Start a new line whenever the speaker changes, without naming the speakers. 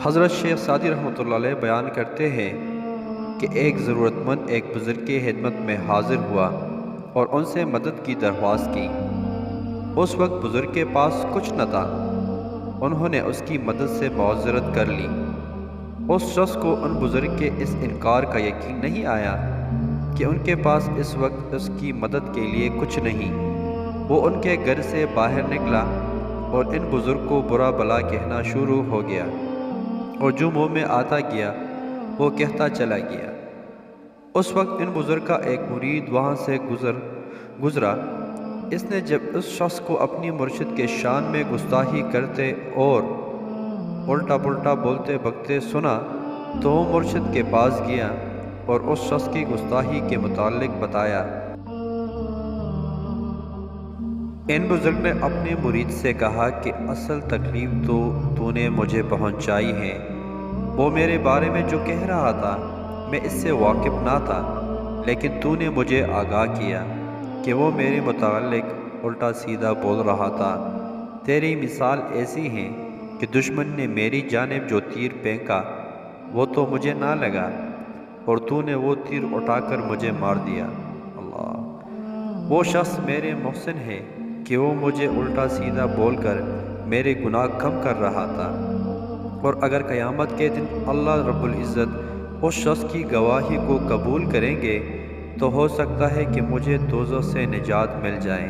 حضرت شیخ سعدی رحمۃ اللہ علیہ بیان کرتے ہیں کہ ایک ضرورت مند ایک بزرگ کی خدمت میں حاضر ہوا اور ان سے مدد کی درخواست کی۔ اس وقت بزرگ کے پاس کچھ نہ تھا۔ انہوں نے اس کی مدد سے معذرت کر لی۔ اس شخص کو ان بزرگ کے اس انکار کا یقین نہیں آیا کہ ان کے پاس اس وقت اس کی مدد کے لیے کچھ نہیں۔ وہ ان کے گھر سے باہر نکلا اور ان بزرگ کو برا بھلا کہنا شروع ہو گیا، اور جو منہ میں آتا گیا وہ کہتا چلا گیا۔ اس وقت ان بزرگ کا ایک مرید وہاں سے گزرا۔ اس نے جب اس شخص کو اپنی مرشد کے شان میں گستاخی کرتے اور الٹا پلٹا بولتے بکتے سنا تو وہ مرشد کے پاس گیا اور اس شخص کی گستاخی کے متعلق بتایا۔ ان بزرگ نے اپنے مرید سے کہا کہ اصل تکلیف تو نے مجھے پہنچائی ہے، وہ میرے بارے میں جو کہہ رہا تھا میں اس سے واقف نہ تھا، لیکن تو نے مجھے آگاہ کیا کہ وہ میرے متعلق الٹا سیدھا بول رہا تھا۔ تیری مثال ایسی ہے کہ دشمن نے میری جانب جو تیر پھینکا وہ تو مجھے نہ لگا، اور تو نے وہ تیر اٹھا کر مجھے مار دیا۔ اللہ، وہ شخص میرے محسن ہے کہ وہ مجھے الٹا سیدھا بول کر میرے گناہ کم کر رہا تھا، اور اگر قیامت کے دن اللہ رب العزت اس شخص کی گواہی کو قبول کریں گے تو ہو سکتا ہے کہ مجھے دوزخ سے نجات مل جائے۔